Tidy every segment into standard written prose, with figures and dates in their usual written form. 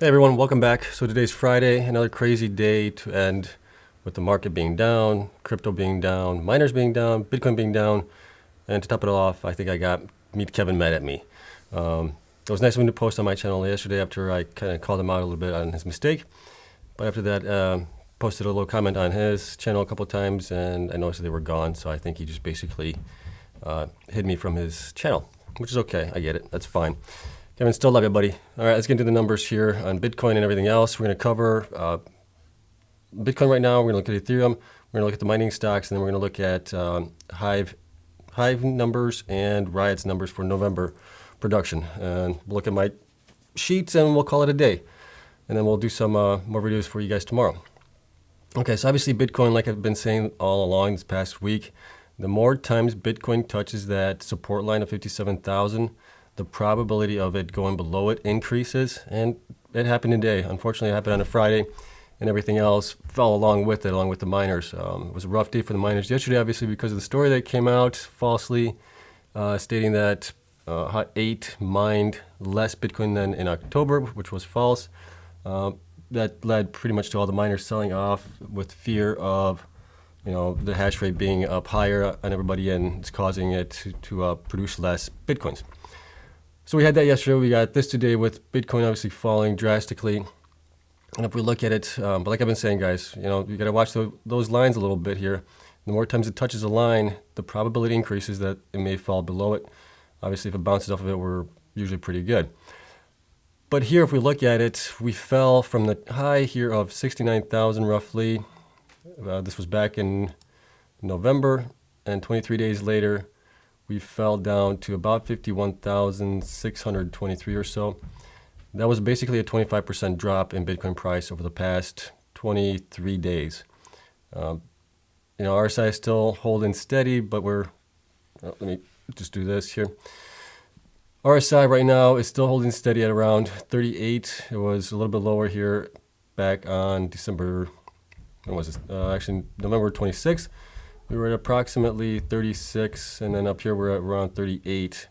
Hey everyone, welcome back. So today's Friday, another crazy day to end with the market being down, crypto being down, miners being down, Bitcoin being down, and to top it all off, I think I got Meet Kevin mad at me. It was nice of him to post on my channel yesterday after I kind of called him out a little bit on his mistake. But after that, posted a little comment on his channel a couple of times, and I noticed they were gone, so I think he just basically hid me from his channel, which is okay. I get it. That's fine. Kevin, still love you, buddy. All right, let's get into the numbers here on Bitcoin and everything else. We're going to cover Bitcoin right now. We're going to look at Ethereum. We're going to look at the mining stocks, and then we're going to look at Hive numbers and Riot's numbers for November production. And we'll look at my sheets, and we'll call it a day. And then we'll do some more videos for you guys tomorrow. Okay, so obviously Bitcoin, like I've been saying all along this past week, the more times Bitcoin touches that support line of 57,000, the probability of it going below it increases, and it happened today. Unfortunately, it happened on a Friday, and everything else fell along with it, along with the miners. It was a rough day for the miners yesterday, obviously, because of the story that came out falsely, stating that Hot 8 mined less Bitcoin than in October, which was false. That led pretty much to all the miners selling off with fear of the hash rate being up higher on everybody, and it's causing it to produce less Bitcoins. So we had that yesterday. We got this today with Bitcoin obviously falling drastically. And if we look at it, but like I've been saying, guys, you got to watch those lines a little bit here. The more times it touches a line, the probability increases that it may fall below it. Obviously, if it bounces off of it, we're usually pretty good. But here, if we look at it, we fell from the high here of 69,000 roughly. This was back in November, and 23 days later, we fell down to about 51,623 or so. That was basically a 25% drop in Bitcoin price over the past 23 days. RSI is still holding steady, but let me just do this here. RSI right now is still holding steady at around 38. It was a little bit lower here back on November 26th. We were at approximately 36, and then up here we're at around 38.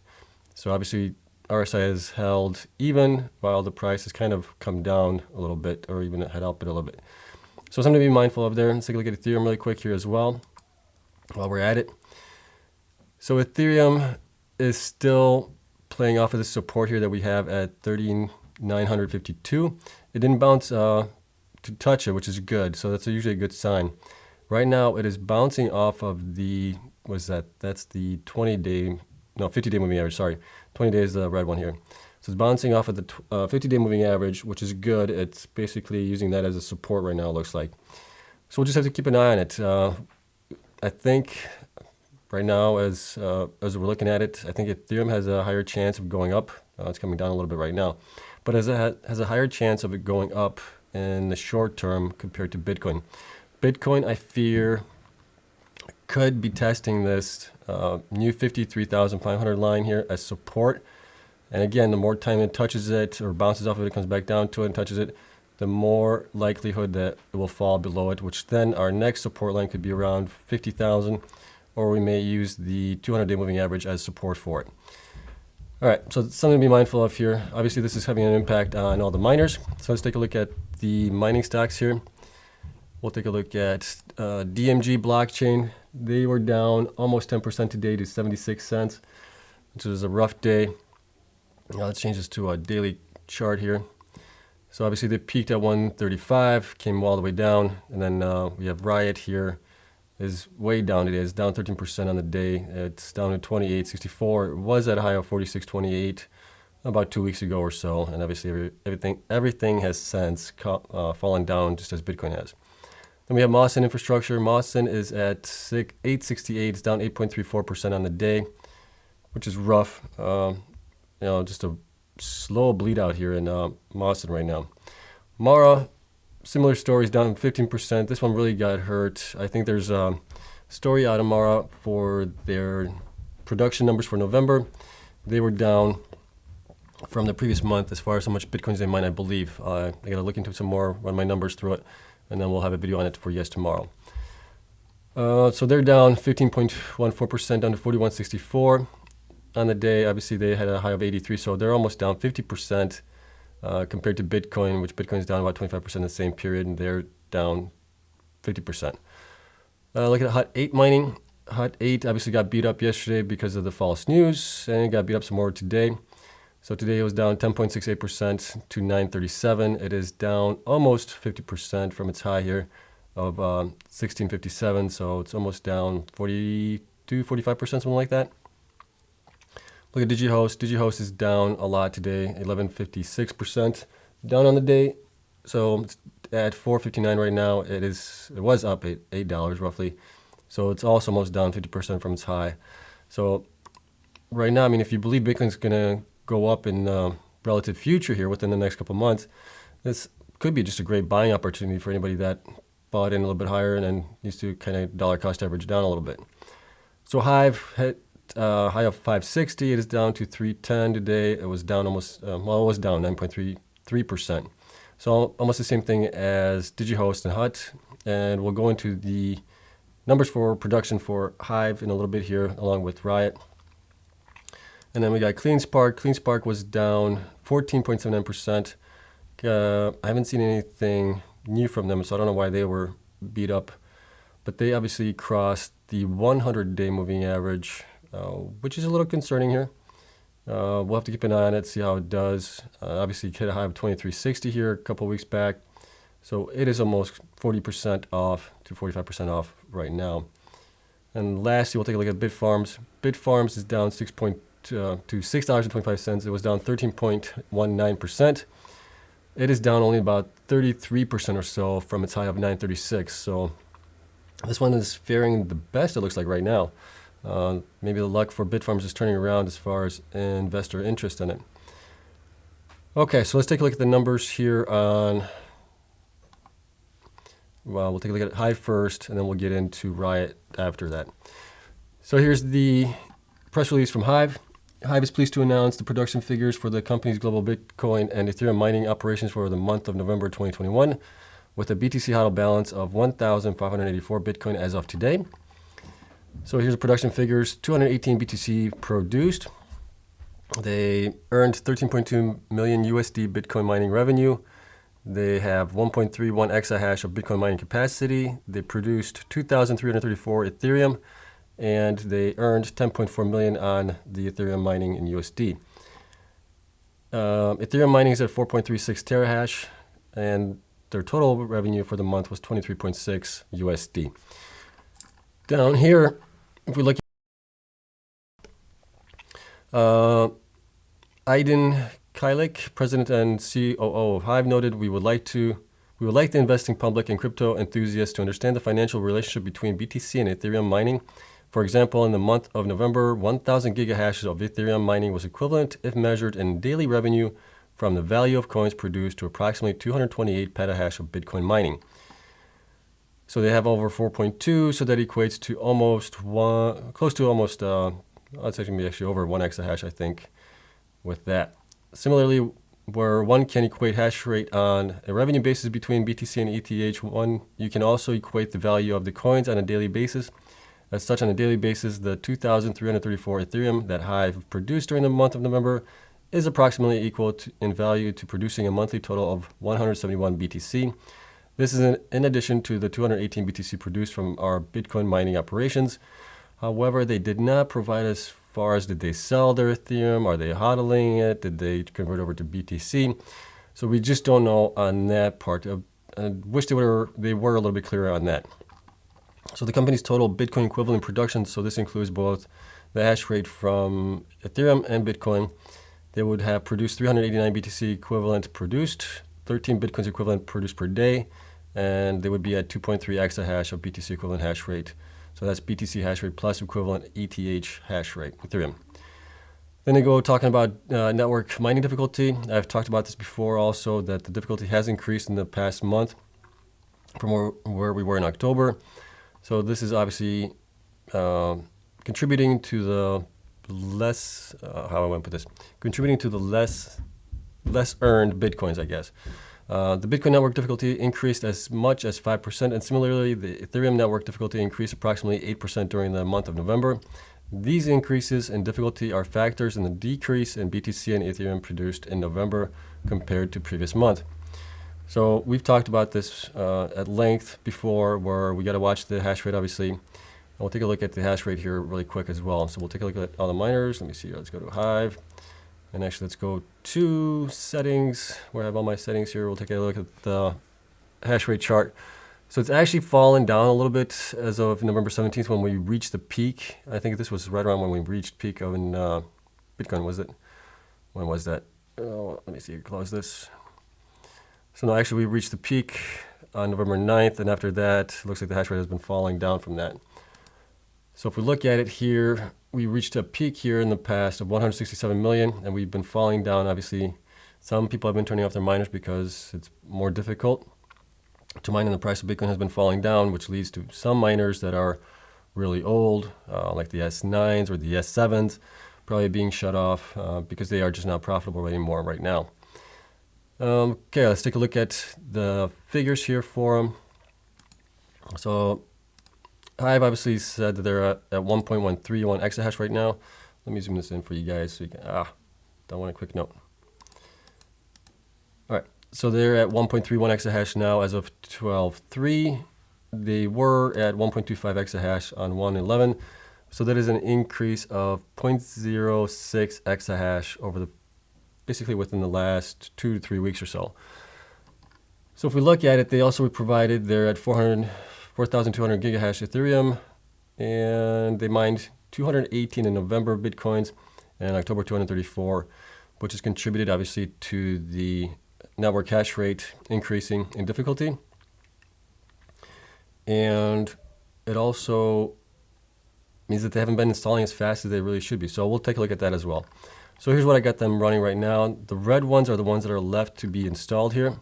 So obviously RSI has held even while the price has kind of come down a little bit, or even head up a little bit. So something to be mindful of there. Let's take a look at Ethereum really quick here as well while we're at it. So Ethereum is still playing off of the support here that we have at 3,952. It didn't bounce to touch it, which is good. So that's usually a good sign. Right now, it is bouncing off of the, that's the 50-day moving average, sorry. 20 days, the red one here. So it's bouncing off of the 50-day moving average, which is good. It's basically using that as a support right now, it looks like. So we'll just have to keep an eye on it. I think right now, as we're looking at it, I think Ethereum has a higher chance of going up. It's coming down a little bit right now. But it has a higher chance of it going up in the short term compared to Bitcoin. Bitcoin, I fear, could be testing this new 53,500 line here as support. And again, the more time it touches it or bounces off of it, comes back down to it and touches it, the more likelihood that it will fall below it, which then our next support line could be around 50,000, or we may use the 200-day moving average as support for it. All right, so something to be mindful of here. Obviously, this is having an impact on all the miners. So let's take a look at the mining stocks here. We'll take a look at DMG blockchain. They were down almost 10% today to 76 cents, which was a rough day. Now let's change this to a daily chart here. So obviously they peaked at 135, came all the way down, and then we have Riot here is way down today. It's down 13% on the day. It's down to 28.64. It was at a high of 46.28 about 2 weeks ago or so, and obviously everything has since fallen down just as Bitcoin has. Then we have Mawson Infrastructure. Mawson is at 868. It's down 8.34% on the day, which is rough. Just a slow bleed out here in Mawson right now. Mara, similar stories, down 15%. This one really got hurt. I think there's a story out of Mara for their production numbers for November. They were down from the previous month as far as how much Bitcoins they mine, I believe. I got to look into some more, run my numbers through it, and then we'll have a video on it for you guys tomorrow. So they're down 15.14% down to 41.64 on the day. Obviously, they had a high of 83, so they're almost down 50% compared to Bitcoin, which Bitcoin is down about 25% in the same period, and they're down 50%. Look at Hut 8 mining. Hut 8 obviously got beat up yesterday because of the false news, and it got beat up some more today. So today it was down 10.68% to 937. It is down almost 50% from its high here of 1657. So it's almost down 42, 45%, something like that. Look at DigiHost. DigiHost is down a lot today, 11.56% down on the day. So it's at 459 right now. It was up $8 roughly. So it's also almost down 50% from its high. So right now, I mean, if you believe Bitcoin's going to go up in relative future here within the next couple months, this could be just a great buying opportunity for anybody that bought in a little bit higher and then needs to kind of dollar cost average down a little bit. So Hive hit high of 560. It is down to 310 today. It was down almost, it was down 9.33%. So almost the same thing as DigiHost and Hut. And we'll go into the numbers for production for Hive in a little bit here, along with Riot. And then we got CleanSpark. CleanSpark was down 14.79%. I haven't seen anything new from them, so I don't know why they were beat up. But they obviously crossed the 100-day moving average, which is a little concerning here. We'll have to keep an eye on it, see how it does. Obviously, it hit a high of 2360 here a couple weeks back. So it is almost 40% off to 45% off right now. And lastly, we'll take a look at Bitfarms. Bitfarms is down to $6.25. It was down 13.19%. It is down only about 33% or so from its high of 936. So this one is faring the best, it looks like right now. Maybe the luck for Bitfarms is turning around as far as investor interest in it. Okay, so let's take a look at the numbers here on, well, we'll take a look at Hive first, and then we'll get into Riot after that. So here's the press release from Hive. Hive is pleased to announce the production figures for the company's global Bitcoin and Ethereum mining operations for the month of November 2021, with a BTC HODL balance of 1,584 Bitcoin as of today. So here's the production figures. 218 BTC produced. They earned 13.2 million USD Bitcoin mining revenue. They have 1.31 exahash of Bitcoin mining capacity. They produced 2,334 Ethereum, and they earned 10.4 million on the Ethereum mining in USD. Ethereum mining is at 4.36 terahash, and their total revenue for the month was 23.6 USD. Down here, if we look at Aydin Kailik, President and COO of Hive, noted we would like the investing public and crypto enthusiasts to understand the financial relationship between BTC and Ethereum mining. For example, in the month of November, 1,000 gigahashes of Ethereum mining was equivalent, if measured in daily revenue, from the value of coins produced to approximately 228 petahash of Bitcoin mining. So they have over 4.2, so that equates to almost close to almost, it's actually over 1 exahash, I think, with that. Similarly, where one can equate hash rate on a revenue basis between BTC and ETH, you can also equate the value of the coins on a daily basis. As such, on a daily basis, the 2,334 Ethereum that Hive produced during the month of November is approximately equal in value to producing a monthly total of 171 BTC. This is in addition to the 218 BTC produced from our Bitcoin mining operations. However, they did not provide as far as did they sell their Ethereum? Are they hodling it? Did they convert over to BTC? So we just don't know on that part. I wish they were a little bit clearer on that. So the company's total Bitcoin equivalent production, so this includes both the hash rate from Ethereum and Bitcoin, they would have produced 389 BTC equivalent produced, 13 Bitcoins equivalent produced per day, and they would be at 2.3 exahash of BTC equivalent hash rate. So that's BTC hash rate plus equivalent ETH hash rate, Ethereum. Then they go talking about network mining difficulty. I've talked about this before also, that the difficulty has increased in the past month from where we were in October. So this is obviously contributing to the less, contributing to the less earned Bitcoins, I guess. The Bitcoin network difficulty increased as much as 5%, and similarly, the Ethereum network difficulty increased approximately 8% during the month of November. These increases in difficulty are factors in the decrease in BTC and Ethereum produced in November compared to previous month. So we've talked about this at length before, where we got to watch the hash rate, obviously. And we'll take a look at the hash rate here really quick as well. So we'll take a look at all the miners. Let me see here. Let's go to Hive. And actually, let's go to settings, where I have all my settings here. We'll take a look at the hash rate chart. So it's actually fallen down a little bit as of November 17th when we reached the peak. I think this was right around when we reached peak of in Bitcoin, was it? When was that? Oh, let me see, close this. So no, actually we reached the peak on November 9th, and after that, it looks like the hash rate has been falling down from that. So if we look at it here, we reached a peak here in the past of 167 million, and we've been falling down. Obviously, some people have been turning off their miners because it's more difficult to mine, and the price of Bitcoin has been falling down, which leads to some miners that are really old, like the S9s or the S7s, probably being shut off because they are just not profitable anymore right now. Okay, let's take a look at the figures here for them. So Hive obviously said that they're at 1.131 exahash right now. Let me zoom this in for you guys so you can, don't want a quick note. All right, so they're at 1.31 exahash now as of 12/3. They were at 1.25 exahash on 1/11. So that is an increase of 0.06 exahash over basically within the last 2 to 3 weeks or so. So if we look at it, they also provided, they're at 4,200 gigahash Ethereum, and they mined 218 in November Bitcoins and October 234, which has contributed obviously to the network hash rate increasing in difficulty. And it also means that they haven't been installing as fast as they really should be. So we'll take a look at that as well. So here's what I got them running right now. The red ones are the ones that are left to be installed here.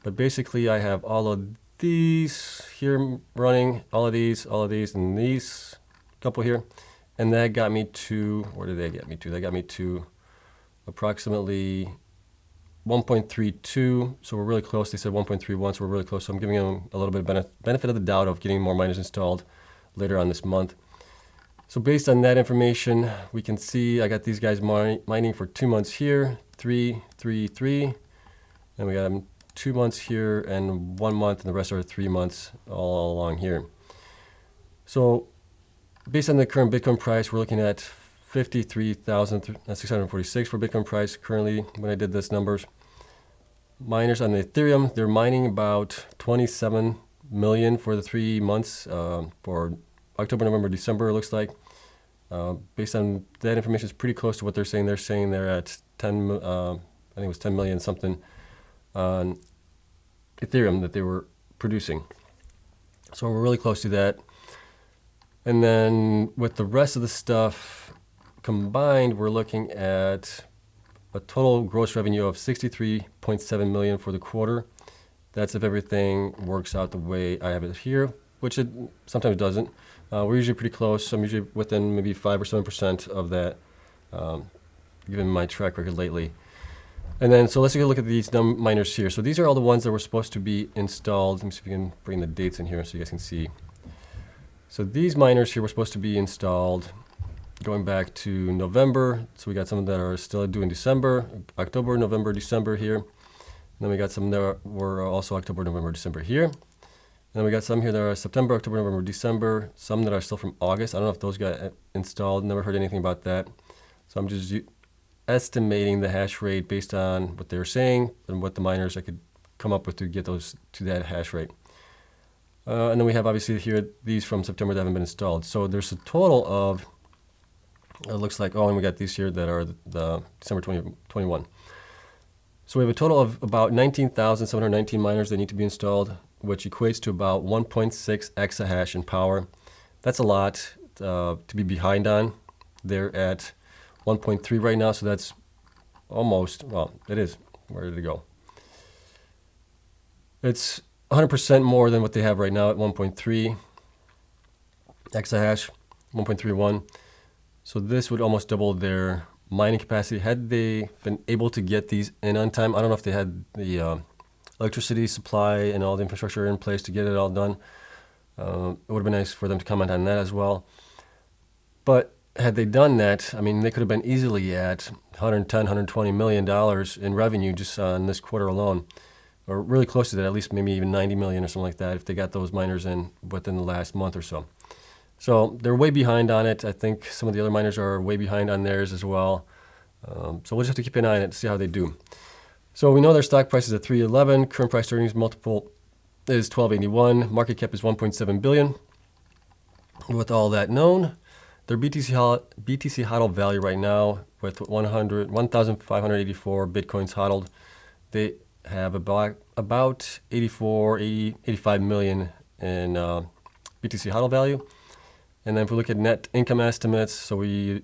But basically I have all of these here running, all of these, and these couple here. And that got me to, where did they get me to? They got me to approximately 1.32. So we're really close. They said 1.31, so we're really close. So I'm giving them a little bit of benefit of the doubt of getting more miners installed later on this month. So based on that information, we can see I got these guys mining for 2 months here, 3, 3, 3. And we got them 2 months here and 1 month, and the rest are 3 months all along here. So based on the current Bitcoin price, we're looking at 53,646 for Bitcoin price currently when I did this numbers. Miners on the Ethereum, they're mining about 27 million for the 3 months for October, November, December, it looks like. Based on that information, it's pretty close to what they're saying. They're saying they're at 10, I think it was 10 million something on Ethereum that they were producing. So we're really close to that. And then with the rest of the stuff combined, we're looking at a total gross revenue of 63.7 million for the quarter. That's if everything works out the way I have it here, which it sometimes doesn't. We're usually pretty close. I'm usually within maybe 5 or 7% of that, given my track record lately. And then, so let's take a look at these miners here. So these are all the ones that were supposed to be installed. Let me see if we can bring the dates in here so you guys can see. So these miners here were supposed to be installed going back to November. So we got some that are still due in December, October, November, December here. And then we got some that were also October, November, December here. And then we got some here that are September, October, November, December. Some that are still from August. I don't know if those got installed. Never heard anything about that. So I'm just estimating the hash rate based on what they're saying and what the miners I could come up with to get those to that hash rate. And then we have obviously here these from September that haven't been installed. So there's a total of, it looks like, and we got these here that are the December 2021. So we have a total of about 19,719 miners that need to be installed, which equates to about 1.6 exahash in power. That's a lot to be behind on. They're at 1.3 right now, so that's almost, well, it is. Where did it go? It's 100% more than what they have right now at 1.3 exahash, 1.31. So this would almost double their mining capacity had they been able to get these in on time. I don't know if they had the electricity supply and all the infrastructure in place to get it all done. It would have been nice for them to comment on that as well. But had they done that, I mean, they could have been easily at 110, $120 million in revenue just on this quarter alone, or really close to that, at least maybe even 90 million or something like that if they got those miners in within the last month or so. So they're way behind on it. I think some of the other miners are way behind on theirs as well. So we'll just have to keep an eye on it to see how they do. So we know their stock price is at 311. Current price to earnings multiple is 1281. Market cap is 1.7 billion. With all that known, their BTC HODL value right now with 1,584 Bitcoins HODLed, they have about 85 million in BTC HODL value. And then if we look at net income estimates, so I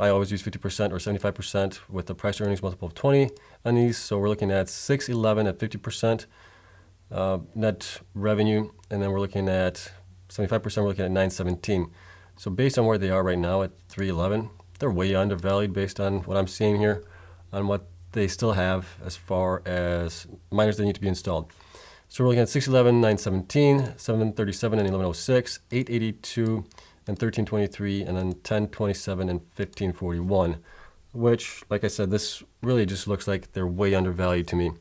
always use 50% or 75% with the price to earnings multiple of 20 on these. So we're looking at 611 at 50% net revenue, and then we're looking at 75%, we're looking at 917. So based on where they are right now at 311, they're way undervalued based on what I'm seeing here on what they still have as far as miners that need to be installed. So we're looking at 611, 917, 737 and 1106, 882 and 1323, and then 1027 and 1541, which, like I said, this really just looks like they're way undervalued to me.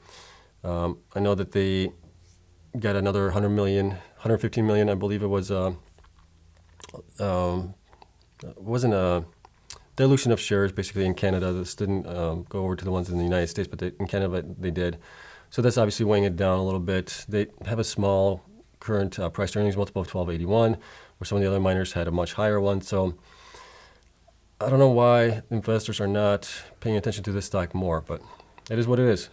I know that they got another 100 million, 115 million, I believe it was. Wasn't a dilution of shares basically in Canada. This didn't go over to the ones in the United States, but in Canada they did. So that's obviously weighing it down a little bit. They have a small current price to earnings multiple of 1281, where some of the other miners had a much higher one. So I don't know why investors are not paying attention to this stock more, but it is what it is.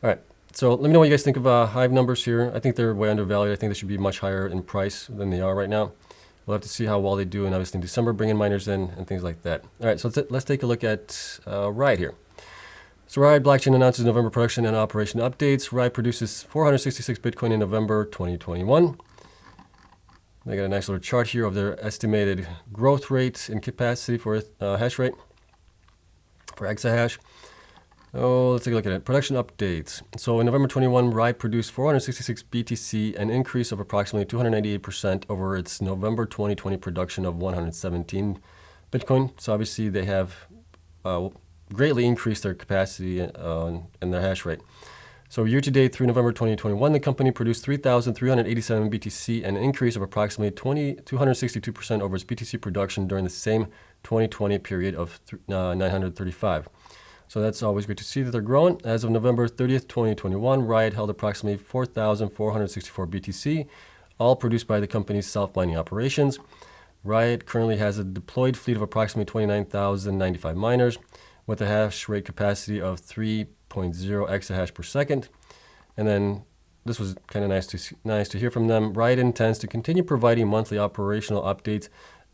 All right. So let me know what you guys think of Hive numbers here. I think they're way undervalued. I think they should be much higher in price than they are right now. We'll have to see how well they do, and obviously in December, bringing miners in and things like that. All right, so let's take a look at Riot here. So Riot Blockchain announces November production and operation updates. Riot produces 466 Bitcoin in November 2021. They got a nice little chart here of their estimated growth rate and capacity for hash rate, for exahash. Oh, let's take a look at it. Production updates. So in November 21, Riot produced 466 BTC, an increase of approximately 298% over its November 2020 production of 117 Bitcoin. So obviously they have greatly increased their capacity and their hash rate. So year to date through November 2021, the company produced 3,387 BTC, an increase of approximately 262% over its BTC production during the same 2020 period of 935. So that's always good to see that they're growing. As of November 30th, 2021, Riot held approximately 4,464 BTC, all produced by the company's self-mining operations. Riot currently has a deployed fleet of approximately 29,095 miners with a hash rate capacity of 3.0 exahash per second. And then this was kind of nice to hear from them. Riot intends to continue providing monthly operational updates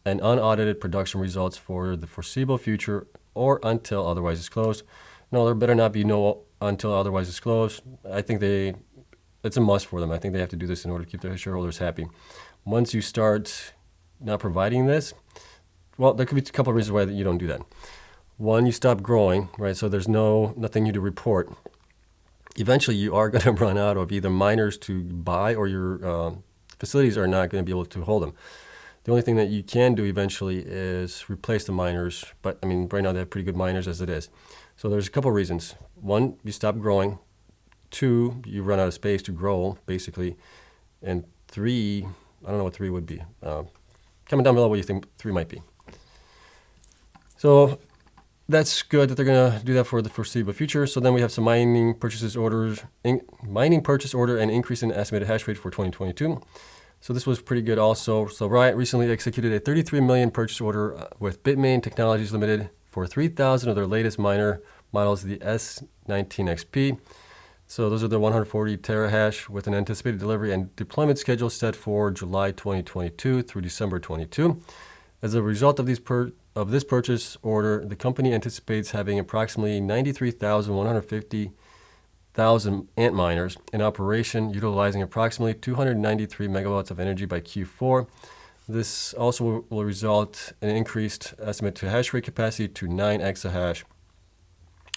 and unaudited production results for the foreseeable future or until otherwise disclosed. No, there better not be no until otherwise disclosed. I think it's a must for them. I think they have to do this in order to keep their shareholders happy. Once you start not providing this, well, there could be a couple of reasons why you don't do that. One, you stop growing, right? So there's nothing new to report. Eventually, you are going to run out of either miners to buy, or your facilities are not going to be able to hold them. The only thing that you can do eventually is replace the miners, but I mean, right now they have pretty good miners as it is. So there's a couple of reasons. One, you stop growing. Two, you run out of space to grow, basically. And three, I don't know what three would be. Comment down below what you think three might be. So that's good that they're going to do that for the foreseeable future. So then we have some mining purchase order and increase in estimated hash rate for 2022. So this was pretty good also. So Riot recently executed a 33 million purchase order with Bitmain Technologies Limited for 3,000 of their latest miner models, the S19XP. So those are the 140 terahash with an anticipated delivery and deployment schedule set for July 2022 through December 22. As a result of this purchase order, the company anticipates having approximately 93,150 ant miners in operation, utilizing approximately 293 megawatts of energy by Q4. This also will result in an increased estimate to hash rate capacity to 9 exahash,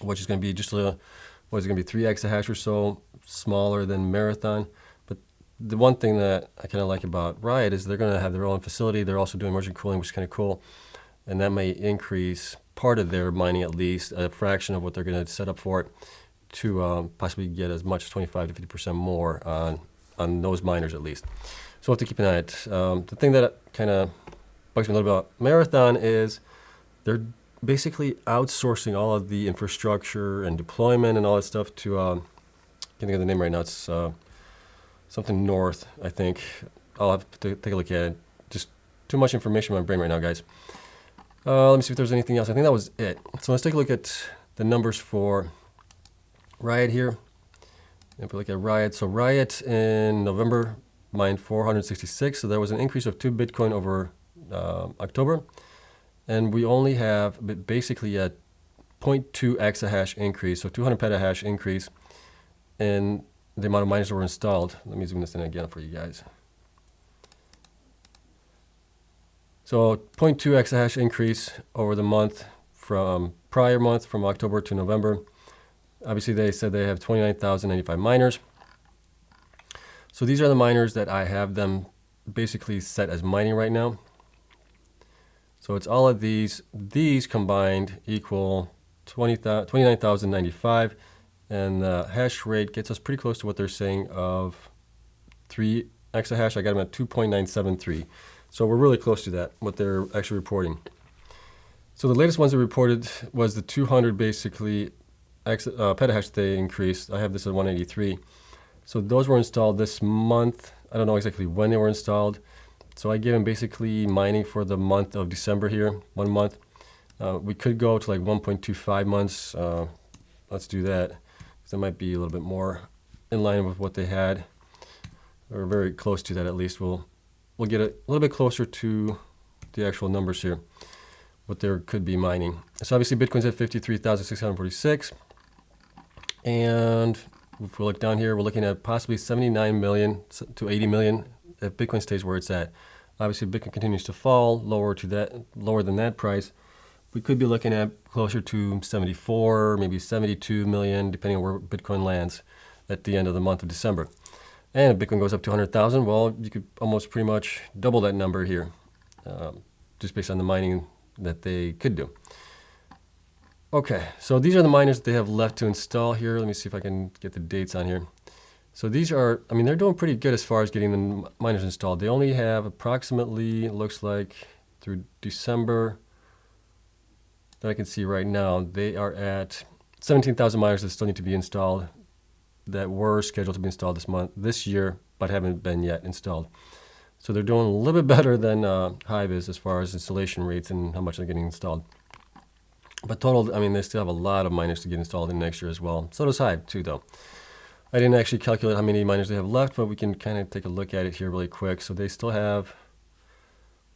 which is going to be just going to be 3 exahash or so smaller than Marathon. But the one thing that I kind of like about Riot is they're going to have their own facility. They're also doing immersion cooling, which is kind of cool. and that may increase part of their mining, at least a fraction of what they're going to set up for it, to possibly get as much as 25 to 50% more on those miners at least. So we'll have to keep an eye on it. The thing that kind of bugs me a little bit about Marathon is they're basically outsourcing all of the infrastructure and deployment and all that stuff to, I can't think of the name right now, it's something North, I think. I'll have to take a look at it. Just too much information in my brain right now, guys. Let me see if there's anything else. I think that was it. So let's take a look at the numbers for Riot here. If we look at Riot, so Riot in November mined 466, so there was an increase of 2 Bitcoin over October, and we only have basically a 0.2 exahash increase, so 200 petahash increase in the amount of miners that were installed. Let me zoom this in again for you guys. So 0.2 exahash increase over the month from prior month, from October to November. Obviously, they said they have 29,095 miners. So these are the miners that I have them basically set as mining right now. So it's all of these. These combined equal 29,095, and the hash rate gets us pretty close to what they're saying of 3 exahash. I got them at 2.973. So we're really close to that, what they're actually reporting. So the latest ones they reported was the 200 basically petahash they increased. I have this at 183. So those were installed this month. I don't know exactly when they were installed. So I gave them basically mining for the month of December here, 1 month. We could go to like 1.25 months. Let's do that, because that might be a little bit more in line with what they had, or very close to that at least. We'll get a little bit closer to the actual numbers here, what there could be mining. So obviously Bitcoin's at 53,646. And if we look down here, we're looking at possibly 79 million to 80 million if Bitcoin stays where it's at. Obviously, Bitcoin continues to fall lower than that price. We could be looking at closer to 74, maybe 72 million, depending on where Bitcoin lands at the end of the month of December. And if Bitcoin goes up to 100,000, well, you could almost pretty much double that number here, just based on the mining that they could do. Okay, so these are the miners that they have left to install here. Let me see if I can get the dates on here. So these are, I mean, they're doing pretty good as far as getting the miners installed. They only have approximately, it looks like, through December, that I can see right now, they are at 17,000 miners that still need to be installed, that were scheduled to be installed this year, but haven't been yet installed. So they're doing a little bit better than Hive is as far as installation rates and how much they're getting installed. But total, I mean, they still have a lot of miners to get installed in next year as well. So does Hive too, though. I didn't actually calculate how many miners they have left, but we can kind of take a look at it here really quick. So they still have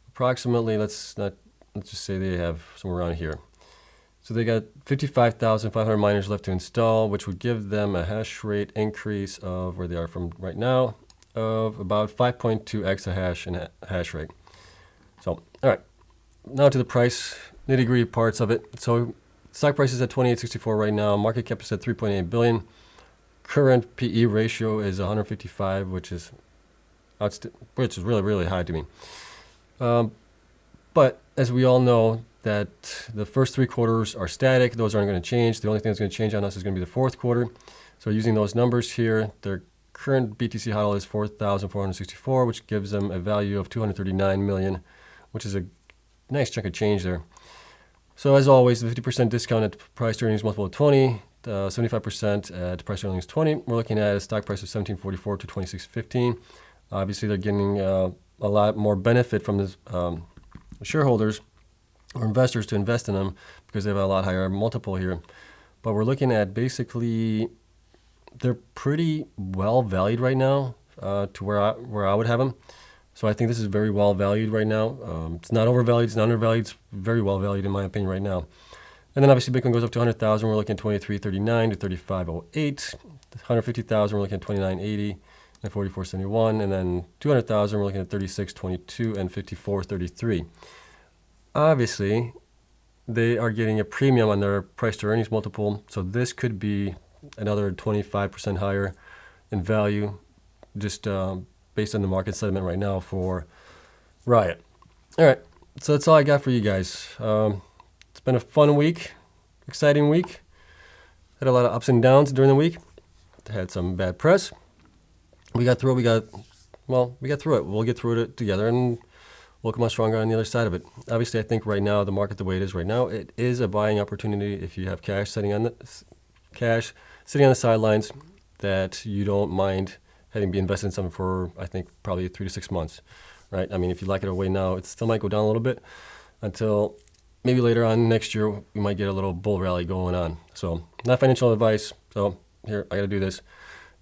approximately, let's just say they have somewhere around here. So they got 55,500 miners left to install, which would give them a hash rate increase of where they are from right now of about 5.2 exahash in hash rate. So, all right, now to the price, nitty-gritty parts of it. So stock price is at 28.64 right now. Market cap is at 3.8 billion. Current PE ratio is 155, which is really, really high to me. But as we all know, that the first 3 quarters are static. Those aren't going to change. The only thing that's going to change on us is going to be the fourth quarter. So using those numbers here, their current BTC HODL is 4,464, which gives them a value of 239 million, which is a nice chunk of change there. So as always, the 50% discount at price to earnings multiple of 20, 75% at price to earnings 20. We're looking at a stock price of 17.44 to 26.15. Obviously, they're getting a lot more benefit from the shareholders or investors to invest in them because they have a lot higher multiple here. But we're looking at basically, they're pretty well valued right now to where I would have them. So I think this is very well valued right now. It's not overvalued, it's not undervalued, it's very well valued in my opinion right now. And then obviously Bitcoin goes up to 100,000, we're looking at 23.39 to 35.08. 150,000, we're looking at 29.80 and 44.71. And then 200,000, we're looking at 36.22 and 54.33. Obviously, they are getting a premium on their price to earnings multiple. So this could be another 25% higher in value, just based on the market sentiment right now for Riot. All right, So that's all I got for you guys. It's been a fun week, exciting week. Had a lot of ups and downs during the week. Had some bad press. We got through it. We got through it. We'll get through it together, and we'll come out stronger on the other side of it. Obviously, I think right now, the market the way it is right now, it is a buying opportunity if you have cash sitting on the sidelines that you don't mind having be invested in something for, I think, probably 3 to 6 months, right? I mean, if you lock it away now, it still might go down a little bit until maybe later on next year, we might get a little bull rally going on. So not financial advice. So here, I got to do this.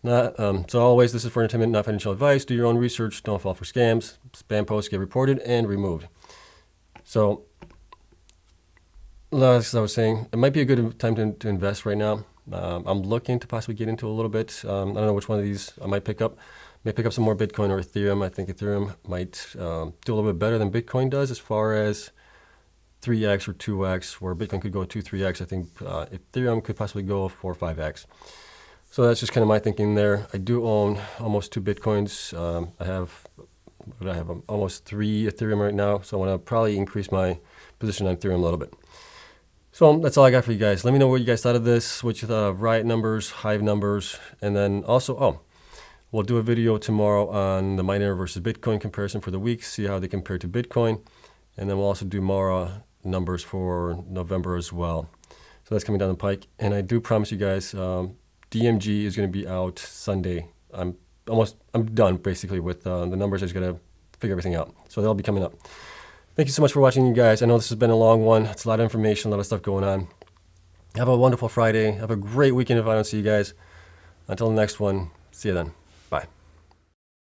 So always, this is for entertainment, not financial advice. Do your own research. Don't fall for scams. Spam posts get reported and removed. So, as I was saying, it might be a good time to invest right now. I'm looking to possibly get into a little bit. I don't know which one of these I might pick up. May pick up some more Bitcoin or Ethereum. I think Ethereum might do a little bit better than Bitcoin does as far as 3x or 2x, where Bitcoin could go 2-3x. I think Ethereum could possibly go 4 or 5x. So that's just kind of my thinking there. I do own almost 2 Bitcoins. I have almost 3 Ethereum right now. So I want to probably increase my position on Ethereum a little bit. So that's all I got for you guys. Let me know what you guys thought of this, what you thought of Riot numbers, Hive numbers, and then also, we'll do a video tomorrow on the miner versus Bitcoin comparison for the week, see how they compare to Bitcoin. And then we'll also do more numbers for November as well. So that's coming down the pike. And I do promise you guys, DMG is going to be out Sunday. I'm done basically with the numbers. I just got to figure everything out. So they'll be coming up. Thank you so much for watching, you guys. I know this has been a long one. It's a lot of information, a lot of stuff going on. Have a wonderful Friday. Have a great weekend if I don't see you guys. Until the next one, see you then.